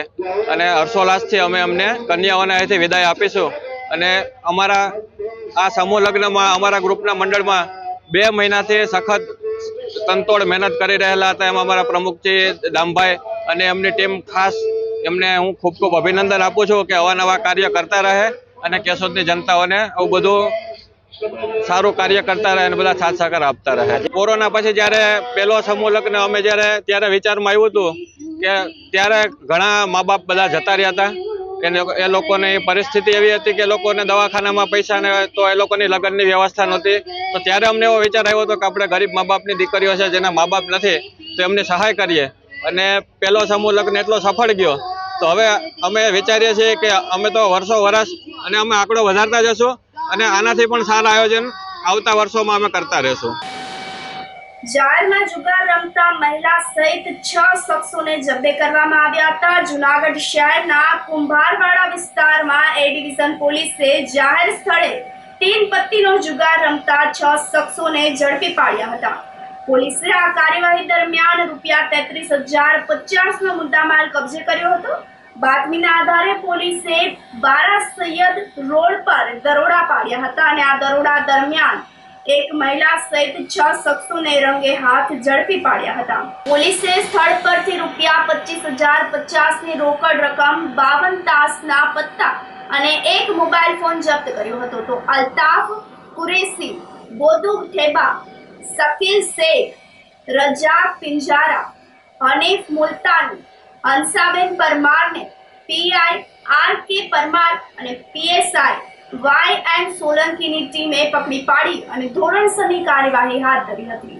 R: અને હર્ષોલ્લાસથી અમે અમને કન્યાઓને અહીંથી વિદાય આપીશું. અને અમારા આ સમૂહ લગ્નમાં અમારા ગ્રુપના મંડળમાં 2 મહિનાથી સખત તનતોડ મહેનત કરી રહેલા હતા. એમાં અમારા પ્રમુખજી દામભાઈ અને એમની ટીમ ખાસ એમને હું ખૂબ ખૂબ અભિનંદન આપું છું કે અવાનવા કાર્ય કરતા રહે અને કેશોદની જનતાઓને આવું બધું સારું કાર્ય કરતા રહે અને બધા સાથ સહકાર આપતા રહે. કોરોના પછી જ્યારે પહેલો સમૂહ લગ્ન અમે ત્યારે વિચારમાં આવ્યું હતું કે ત્યારે ઘણા મા બાપ બધા જતા રહ્યા હતા. એ લોકોની પરિસ્થિતિ એવી હતી કે લોકોને દવાખાનામાં પૈસા ને તો એ લોકોની લગ્નની વ્યવસ્થા નહોતી. તો ત્યારે અમને એવો વિચાર આવ્યો હતો કે આપણે ગરીબ મા બાપની દીકરીઓ છે જેના મા બાપ નથી તો એમની સહાય કરીએ. અને પહેલો સમૂહ લગ્ન એટલો સફળ ગયો. તો હવે અમે વિચારીએ છીએ કે અમે તો વર્ષ અને અમે આંકડો વધારતા જશું અને આનાથી પણ સારા આયોજન આવતા વર્ષોમાં અમે કરતા રહેશું.
G: જાહેરમાં જુગાર રમતા મહિલા સહિત 6 શખ્સોને જબ્બે કરવામાં આવ્યા હતા. જૂનાગઢ શહેરના કુંભારવાડા વિસ્તારમાં એ ડિવિઝન પોલીસે જાહેર સ્થળે 3 પત્તીનો જુગાર રમતા 6 શખ્સોને ઝડપી પાડ્યા હતા. પોલીસે આ કાર્યવાહી દરમિયાન ₹33,050નો મુદ્દામાલ કબજે કર્યો હતો. બાતમીના આધારે પોલીસે બારા સૈયદ રોડ પર દરોડા પાડ્યા હતા અને આ દરોડા દરમિયાન એક મહિલા સહિત 6 શખ્સોને રંગે હાથ ઝડપી પાડ્યા હતા. પોલીસે સ્થળ પરથી ₹25,050ની રોકડ રકમ, 52 તાસના પત્તા અને એક મોબાઈલ ફોન જપ્ત કર્યો હતો. તો અલ્તાફ કુરેશી, બોદુ ઠેબા, શકીલ શેખ, રજાક પિંજારા, હનીફ મુલતાની, હંસાબેન પરમારને પીઆઈ RK પરમાર અને PSI YN સોલંકીની ટીમે પકડી પાડી અને ધોરણસરની કાર્યવાહી હાથ ધરી હતી.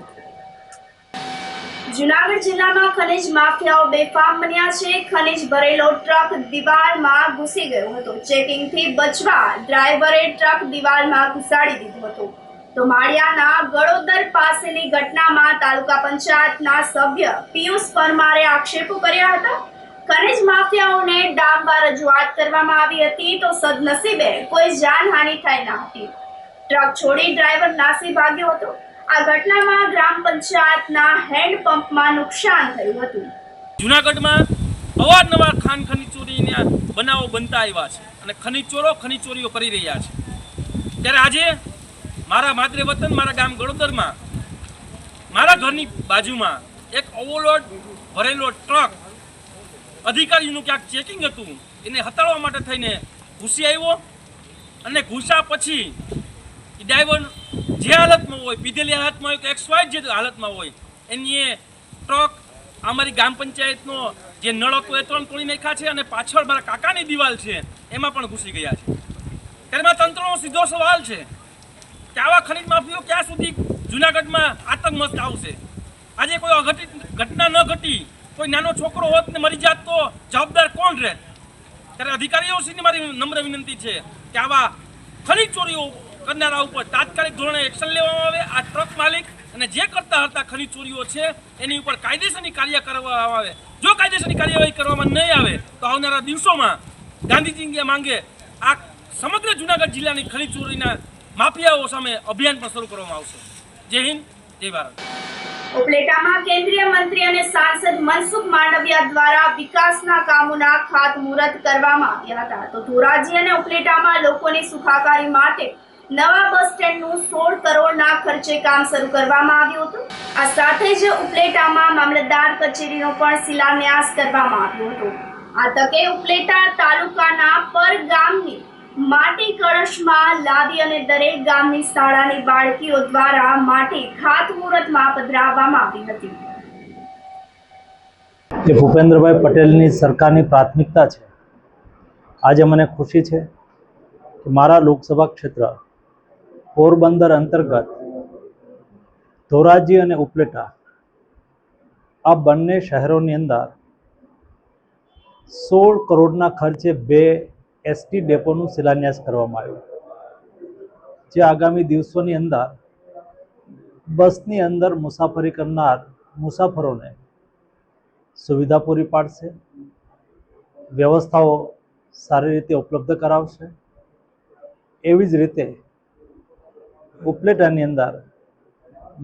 G: જૂનાગઢ જિલ્લામાં ખનીજ માફિયાઓ બેફામ બન્યા છે. ખનીજ ભરેલો ટ્રક દિવાલમાં ઘૂસી ગયો હતો. ચેકિંગથી બચવા ડ્રાઈવરે ટ્રક દિવાલમાં ઘુસાડી દીધો હતો. તો માળિયાના ગળોદર પાસેની ઘટનામાં તાલુકા પંચાયતના સભ્ય પિયુષ પરમારે આક્ષેપો કર્યા હતા. ખનીજ માફિયાઓને ડામમાં રજૂઆત કરવામાં આવી હતી તો સદનસીબે કોઈ જાનહાનિ થઈ ન હતી. ટ્રક છોડી ડ્રાઈવર નાસી ભાગ્યો હતો. આ ઘટનામાં ગ્રામ પંચાયતના હેન્ડપંપમાં નુકસાન થયું હતું.
K: જૂનાગઢમાં અવારનવાર ખનીજ ચોરીના બનાવો બનતા આવ્યા છે અને ખનીજ ચોરીઓ કરી રહ્યા છે. ત્યારે આજે મારા માતૃ વતન મારા ગામ ગળોદરમાં મારા ઘરની બાજુમાં એક ઓવરલોડ ભરેલો ટ્રક અધિકારીનું ક્યાંક ચેકિંગ હતું એને હટાવવા માટે થઈને ઘૂસી આવ્યો અને ઘૂસ્યા પછી ડ્રાઈવર જે હાલતમાં હોય, પીધેલી હાલતમાં હોય કે XY જે હાલતમાં હોય એની એ ટ્રક અમારી ગ્રામ પંચાયતનો જે નળ હતો એ 3 તોડી નાખ્યા છે અને પાછળ મારા કાકાની દિવાલ છે એમાં પણ ઘૂસી ગયા છે. ત્યારે મારા તંત્રનો સીધો સવાલ છે કે આવા ખનીજ માફીઓ ક્યાં સુધી જૂનાગઢમાં આતંક મસ્ત આવશે? આજે કોઈ અઘટિત ઘટના ન ઘટી, કોઈ નાનો છોકરો હોત ને મરી જાત તો જવાબદાર કોણ રહે? ત્યારે અધિકારીઓ સુધી મારી નમ્ર વિનંતી છે કે આવા ખનીજ ચોરીઓ કરનારા ઉપર તાત્કાલિક ધોરણે એક્શન લેવામાં આવે. આ ટ્રક માલિક અને જે કરતા હતા ખનીજ ચોરીઓ છે એની ઉપર કાયદેસરની કાર્ય કરવામાં આવે. જો કાયદેસરની કાર્યવાહી કરવામાં નહીં આવે તો આવનારા દિવસોમાં ગાંધીજી માંગે આ સમગ્ર જૂનાગઢ જિલ્લાની ખનીજ ચોરીના માફિયાઓ સામે અભિયાન પણ શરૂ કરવામાં આવશે. જય હિન્દ, જય ભારત.
G: ઉપલેટામાં કેન્દ્રીય મંત્રી અને સાંસદ મનસુખ માંડવિયા દ્વારા વિકાસના કામોના ખાતમુહૂર્ત કરવામાં આવ્યા હતા. તો ધોરાજી અને ઉપલેટામાં લોકોની સુખાકારી માટે નવા બસ સ્ટેન્ડનું 16 કરોડના ખર્ચે કામ શરૂ કરવામાં આવ્યું હતું. આ સાથે જ ઉપલેટામાં મામલતદાર કચેરીનો પણ શિલાન્યાસ કરવામાં આવ્યો હતો. આ તકે ઉપલેટા તાલુકાના પર ગામની માટી કળશમાં લાવી અને દરેક ગામની શાળાની બાળકીઓ દ્વારા માટી ખાતમુહૂર્તમાં પધરાવવામાં આવી હતી.
S: જે ભૂપેન્દ્રભાઈ પટેલની સરકારની પ્રાથમિકતા છે. આજે મને ખુશી છે કે મારા લોકસભા ક્ષેત્ર પોરબંદર અંતર્ગત ધોરાજી અને ઉપલેટા આ બંને શહેરોની અંદર 16 કરોડના ખર્ચે 2 એસટી ડેપોનું શિલાન્યાસ કરવામાં આવ્યું, જે આગામી દિવસોની અંદર બસની અંદર મુસાફરી કરનાર મુસાફરોને સુવિધા પૂરી પાડશે, વ્યવસ્થાઓ સારી રીતે ઉપલબ્ધ કરાવશે. એવી જ રીતે ઉપલેટાની અંદર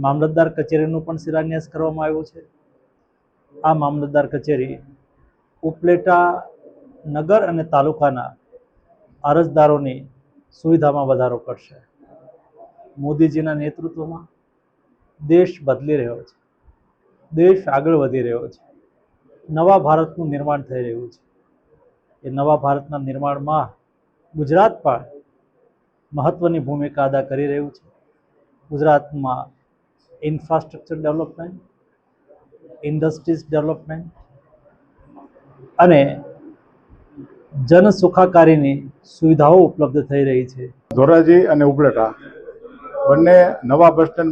S: મામલતદાર કચેરીનું પણ શિલાન્યાસ કરવામાં આવ્યું છે. આ મામલતદાર કચેરી ઉપલેટા નગર અને તાલુકાના અરજદારોની સુવિધામાં વધારો કરશે. મોદીજીના નેતૃત્વમાં દેશ બદલી રહ્યો છે, દેશ આગળ વધી રહ્યો છે, નવા ભારતનું નિર્માણ થઈ રહ્યું છે. એ નવા ભારતના નિર્માણમાં ગુજરાત પણ મહત્ત્વની ભૂમિકા અદા કરી રહ્યું છે. ગુજરાતમાં ઇન્ફ્રાસ્ટ્રક્ચર ડેવલપમેન્ટ, ઇન્ડસ્ટ્રીઝ ડેવલપમેન્ટ અને જન સુખાકારીની સુવિધાઓ ઉપલબ્ધ થઈ રહી છે.
T: ધોરાજી અને ઉપલેટા બંને નવા બસ સ્ટેન્ડ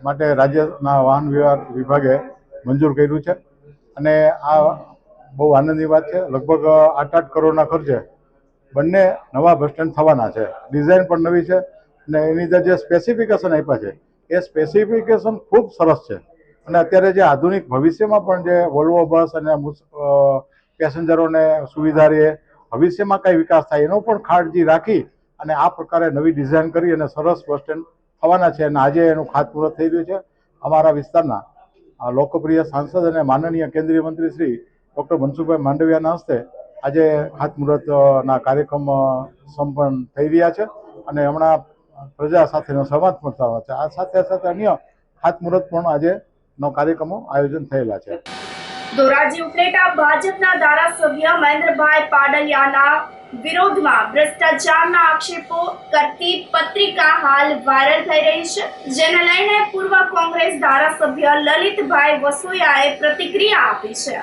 T: માટે રાજ્યના વાહન વ્યવહાર વિભાગે મંજૂર કર્યું છે અને આ બહુ આનંદની વાત છે. લગભગ 8 કરોડના ખર્ચે બંને નવા બસ સ્ટેન્ડ થવાના છે. ડિઝાઇન પણ નવી છે અને એની અંદર જે સ્પેસિફિકેશન આપ્યા છે એ સ્પેસિફિકેશન ખૂબ સરસ છે. અને અત્યારે જે આધુનિક ભવિષ્યમાં પણ જે વોલ્વો બસ અને પેસેન્જરોને સુવિધા રહે, ભવિષ્યમાં કઈ વિકાસ થાય એનો પણ કાળજી રાખી અને આ પ્રકારે નવી ડિઝાઇન કરી અને સરસ બસ સ્ટેન્ડ થવાના છે. અને આજે એનું ખાતમુહૂર્ત થઈ રહ્યું છે. અમારા વિસ્તારના લોકપ્રિય સાંસદ અને માનનીય કેન્દ્રીય મંત્રી શ્રી ડૉક્ટર મનસુખભાઈ માંડવિયાના હસ્તે આજે ખાતમુહૂર્તના કાર્યક્રમ સંપન્ન થઈ રહ્યા છે અને હમણાં પ્રજા સાથેનો સંવાદ પણ થવાનો છે. આ સાથે સાથે અન્ય ખાતમુહૂર્ત પણ આજેનો કાર્યક્રમો આયોજન થયેલા છે.
G: ધોરાજી ઉપલેટા ભાજપના ધારાસભ્ય મહેન્દ્રભાઈ પાડલિયાના વિરોધમાં ભ્રષ્ટાચારના આક્ષેપો કરતી પત્રિકા હાલ વાયરલ થઈ રહી છે, જેને લઈને પૂર્વ કોંગ્રેસ ધારાસભ્ય લલિતભાઈ વસોયાએ પ્રતિક્રિયા આપી છે.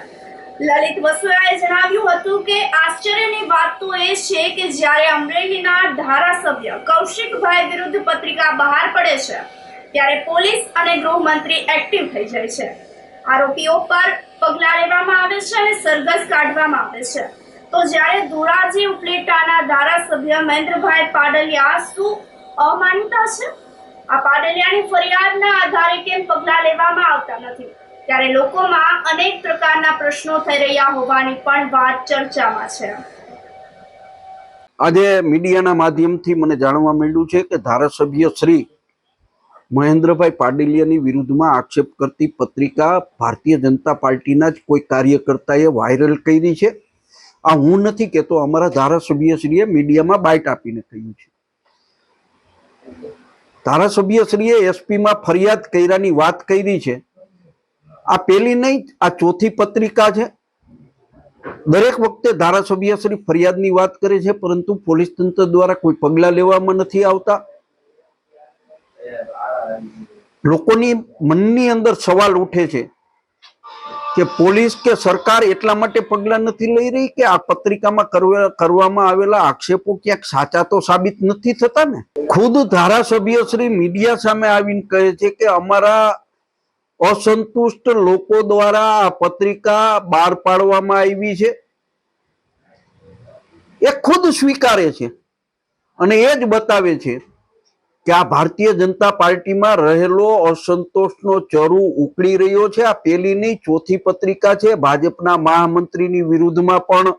G: લલિત વસોયાએ જણાવ્યું હતું કે આશ્ચર્યની વાત તો એ છે કે જ્યારે અમરેલીના ધારાસભ્ય કૌશિકભાઈ વિરુદ્ધ પત્રિકા બહાર પડે છે ત્યારે પોલીસ અને ગૃહમંત્રી એક્ટિવ થઈ જાય છે. આરોપીઓ પર પગલાં લેવામાં આવે છે અને સરઘસ કાઢવામાં આવે છે. તો જ્યારે ધોરાજી ઉપલેટાના ધારાસભ્ય મહેન્દ્રભાઈ પાડલિયા શું અમાન્યતા છે? આ પાડલિયાની ફરિયાદના આધારે કેમ પગલાં લેવામાં આવતા નથી? ત્યારે લોકોમાં અનેક પ્રકારના પ્રશ્નો થઈ રહ્યા હોવાની પણ વાત ચર્ચામાં છે.
U: આજે મીડિયાના માધ્યમથી મને જાણવા મળ્યું છે કે ધારાસભ્ય શ્રી મહેન્દ્રભાઈ પાડલિયાની વિરુદ્ધમાં આક્ષેપ કરતી પત્રિકા ભારતીય જનતા પાર્ટીના જ કોઈ કાર્યકર્તાએ વાયરલ કરી છે. આ હું નથી કહેતો, અમારા ધારાસભ્યશ્રીએ મીડિયામાં બાઇટ આપીને કહ્યું છે. ધારાસભ્યશ્રીએ એસપીમાં ફરિયાદ કર્યાની વાત કરી છે. આ પહેલી નહીં, આ ચોથી પત્રિકા છે. દરેક વખતે ધારાસભ્યશ્રી ફરિયાદની વાત કરે છે, પરંતુ પોલીસ તંત્ર દ્વારા કોઈ પગલાં લેવામાં નથી આવતા. લોકોની મનની અંદર સવાલ ઉઠે છે કે પોલીસ કે સરકાર એટલા માટે પગલાં નથી લઈ રહી કે આ પત્રિકામાં કરવામાં આવેલા આક્ષેપો ક્યાંક સાચા તો સાબિત નથી થતા ને. ખુદ ધારાસભ્ય શ્રી મીડિયા સામે આવીને કહે છે કે અમારા અસંતુષ્ટ લોકો દ્વારા આ પત્રિકા બહાર પાડવામાં આવી છે. એ ખુદ સ્વીકારે છે અને એ જ બતાવે છે કે આ ભારતીય જનતા પાર્ટીમાં રહેલો અસંતોષનો ચરુ ઉકળી રહ્યો છે. આ પહેલી નહીં, ચોથી પત્રિકા છે. ભાજપના મહામંત્રીની વિરુદ્ધમાં પણ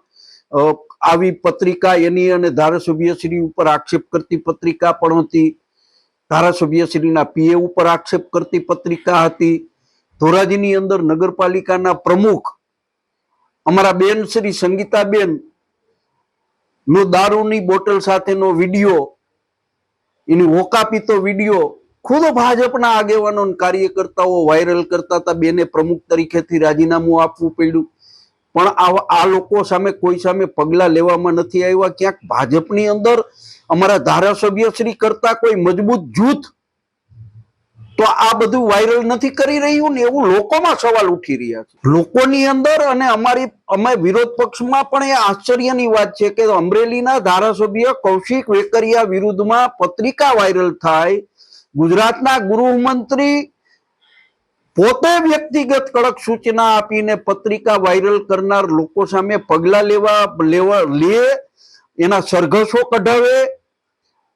U: આવી પત્રિકા એની અને ધારાસભ્યશ્રી ઉપર આક્ષેપ કરતી પત્રિકા પણ હતી. ધારાસભ્યશ્રીના પીએ ઉપર આક્ષેપ કરતી પત્રિકા હતી. ધોરાજીની અંદર નગરપાલિકાના પ્રમુખ અમારા બેન શ્રી સંગીતાબેન નો દારૂની બોટલ સાથેનો વિડીયો, એની હોકા પીતો વિડીયો ખુદ ભાજપના આગેવાનો અને કાર્યકર્તાઓ વાયરલ કરતા હતા. બેને પ્રમુખ તરીકેથી રાજીનામું આપવું પડ્યું, પણ આ લોકો સામે કોઈ સામે પગલા લેવામાં નથી આવ્યા. ક્યાંક ભાજપની અંદર અમારા ધારાસભ્ય શ્રી કરતા કોઈ મજબૂત જૂથ તો આ બધું વાયરલ નથી કરી રહ્યું ને, એવું લોકોમાં સવાલ ઉઠી રહ્યા છે લોકોની અંદર. અને અમે વિરોધ પક્ષમાં પણ એ આશ્ચર્યની વાત છે કે અમરેલીના ધારાસભ્ય કૌશિક વેકરિયા વિરુદ્ધમાં પત્રિકા વાયરલ થાય, ગુજરાતના ગૃહમંત્રી પોતે વ્યક્તિગત કડક સૂચના આપીને પત્રિકા વાયરલ કરનાર લોકો સામે પગલા લે, એના સરઘસો કઢાવે,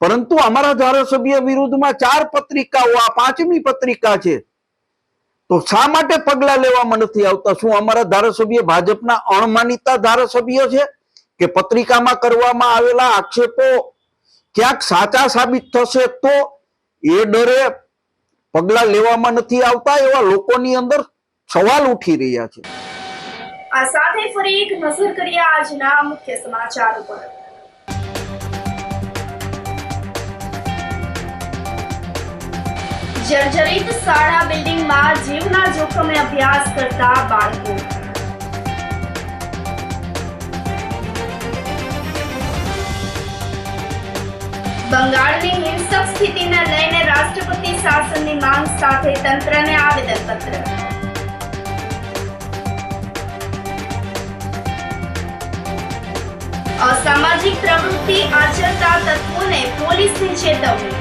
U: પરંતુ અમારા ધારાસભ્ય વિરુદ્ધમાં 4 પત્રિકાઓ, આ 5મી પત્રિકા છે, તો શા માટે પગલા લેવામાં નથી આવતા? શું અમારા ધારાસભ્ય ભાજપના અણમાનીતા ધારાસભ્ય છે કે પત્રિકામાં કરવામાં આવેલા આક્ષેપો ક્યાંક સાચા સાબિત થશે તો એ ડરે પગલા લેવામાં નથી આવતા? એવા લોકોની અંદર સવાલ ઉઠી રહ્યા છે.
G: આ સાથે ફરી એક નજર કરીએ આજના મુખ્ય સમાચાર ઉપર. જર્જરિત શાળા બિલ્ડિંગમાં જીવના જોખમે અભ્યાસ કરતા બાળકો. બંગાળની હિંસક સ્થિતિને લઈને રાષ્ટ્રપતિ શાસનની માંગ સાથે તંત્રને આવેદનપત્ર. અસામાજિક પ્રવૃત્તિ આચરતા તત્વોને પોલીસની ચેતવણી.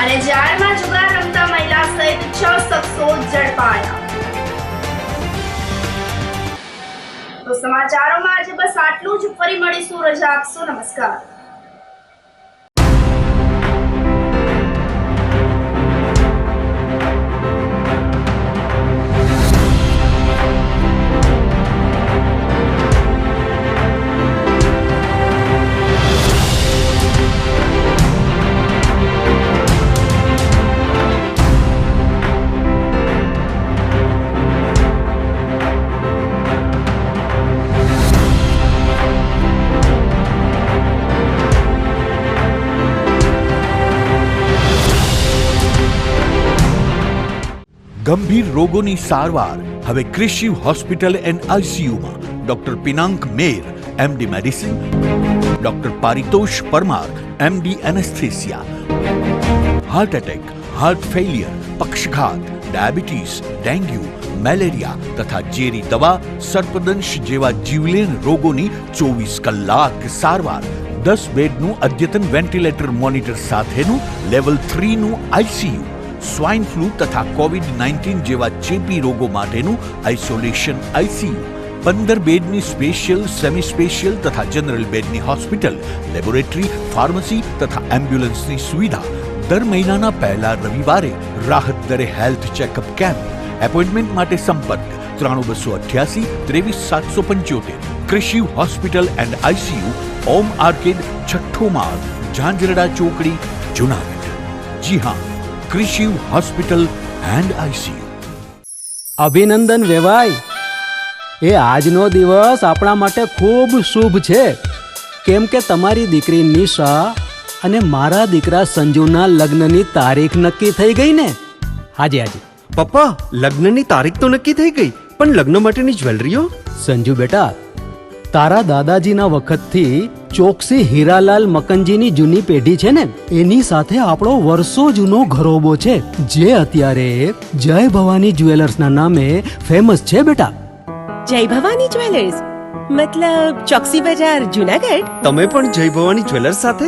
G: અને જાહેરમાં જુગાર રમતા મહિલા સહિત 6 શખ્સો ઝડપાયા. તો સમાચારોમાં આજે બસ આટલું જ. ફરી મળીશું, રજા આપશો. નમસ્કાર.
A: ગંભીર રોગોની સારવાર હવે કૃષિ હોસ્પિટલ એન્ડ આઈસીયુમાં doctor Pinank Mer, MD medicine, doctor Paritosh Parmar, MD anaesthesia. Heart attack, heart failure, પક્ષઘાત, ડાયાબિટીસ, ડેન્ગ્યુ, મેલેરિયા તથા ઝેરી દવા, સર્પદંશ જેવા જીવલેણ રોગોની 24 કલાક સારવાર. 10 બેડનું અદ્યતન વેન્ટિલેટર મોનિટર સાથેનું લેવલ 3નું આઈસીયુ. સ્વાઇન ફ્લૂ તથા કોવિડ-19 જેવા ચેપી રોગો માટેનું આઇસોલેશન આઈસીયુ. 15 બેડની સ્પેશિયલ, સેમી સ્પેશિયલ તથા જનરલ બેડની હોસ્પિટલ, લેબોરેટરી, ફાર્મસી તથા એમ્બ્યુલન્સની સુવિધા. દર મહિનાના પહેલા રવિવારે રાહત દરે હેલ્થ ચેકઅપ કેમ્પ. એપોઇન્ટમેન્ટ માટે સંપર્ક 9288 23775. કૃષિ hospital and ICU, Om arcade, છઠ્ઠો માળ, ઝાંઝરડા ચોકડી, જુનાગઢ. જી હા, કૃષિ હોસ્પિટલ એન્ડ આઈસીયુ.
C: અભિનંદન વેવાય, એ આજનો દિવસ આપણા માટે ખૂબ શુભ છે, કેમ કે તમારી દીકરી નિશા અને મારા દીકરા સંજુના લગ્નની તારીખ નક્કી થઈ ગઈ ને. હાજી હાજી
D: પપ્પા, લગ્નની તારીખ તો નક્કી થઈ ગઈ, પણ લગ્ન માટેની જ્વેલરીઓ?
C: સંજુ બેટા, તારા દાદાજીના વખતથી ચોકસી હીરાલાલ મકનજીની જૂની પેઢી છે ને, એની સાથે આપણો વર્ષો જૂનો ઘરોબો છે, જે અત્યારે જય ભવાની જ્વેલર્સના નામે ફેમસ છે બેટા.
E: જય ભવાની જ્વેલર્સ મતલબ ચોકસી બજાર, જુનાગઢ?
D: તમે પણ જય ભવાની જ્વેલર્સ સાથે?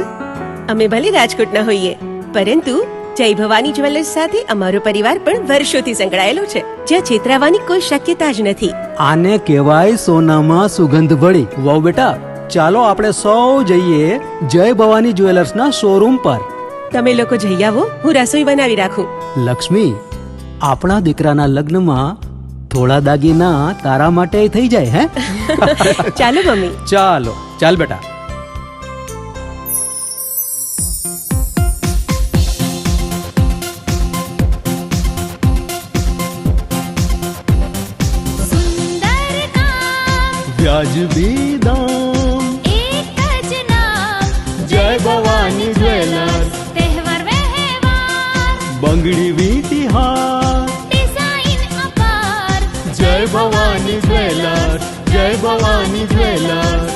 E: અમે ભલે રાજકોટના હોઈએ, પરંતુ જય ભવાની જ્વેલર્સ સાથે અમારો પરિવાર પણ વર્ષોથી સંકળાયેલો છે, જ્યાં છેતરાવાની કોઈ શક્યતા જ નથી.
C: આને કહેવાય સોનામાં સુગંધ ભળી. વાવ બેટા, ચાલો આપણે સૌ જઈએ જય ભવાની જ્વેલર્સના શોરૂમ પર.
E: તમે લોકો જઈ આવો, હું રસોઈ બનાવી રાખું.
C: લક્ષ્મી, આપણા દીકરાના લગ્નમાં થોડા દાગીના તારા માટે થઈ જાય. હે
E: ચાલો મમ્મી.
C: ચાલો, ચાલ બેટા. વાજબી દામ,
F: એક જ નામ
C: જય ભવાની જ્વેલર્સ,
F: તહેવાર વ્યવહાર
C: બંગડી વીંટી હાર,
F: ડિઝાઇન અપાર
C: જય ભવાની જ્વેલર્સ, જય ભવાની જ્વેલર્સ.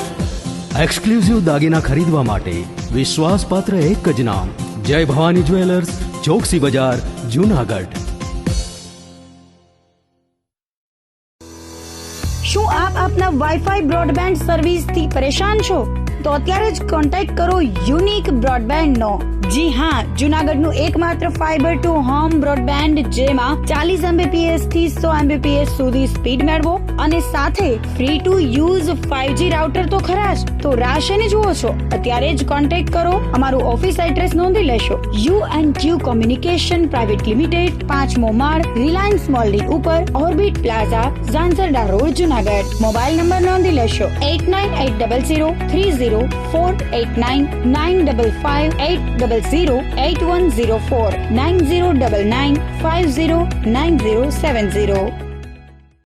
C: એક્સક્લુઝિવ દાગીના ખરીદવા માટે વિશ્વાસપાત્ર એક જ નામ, જય ભવાની જ્વેલર્સ, ચોકસી બજાર, જુનાગઢ.
B: શું આપ આપના વાઈફાઈ બ્રોડબેન્ડ સર્વિસ થી પરેશાન છો? તો અત્યારે જ કોન્ટેક્ટ કરો યુનિક બ્રોડબેન્ડ નો. જી હા, જુનાગઢનું એકમાત્ર ફાઈબર ટુ હોમ બ્રોડબેન્ડ, જેમાં 40 Mbps થી 100 Mbps સુધી સ્પીડ મેળવો અને સાથે free to use 5G router તો ખરા જ. તો રાહ શેની જુઓ છો? અત્યારે જ કોન્ટેક્ટ કરો. અમારું ઓફિસ એડ્રેસ નોંધી લેશો. U&Q કોમ્યુનિકેશન પ્રાઇવેટ લિમિટેડ, 5મો માળ, રિલાયન્સ મોલની ઉપર, orbit plaza, Zanzarda road, Junagadh. Mobile number નોંધી લેશો 8980030489 955 800 8104 9099 509070.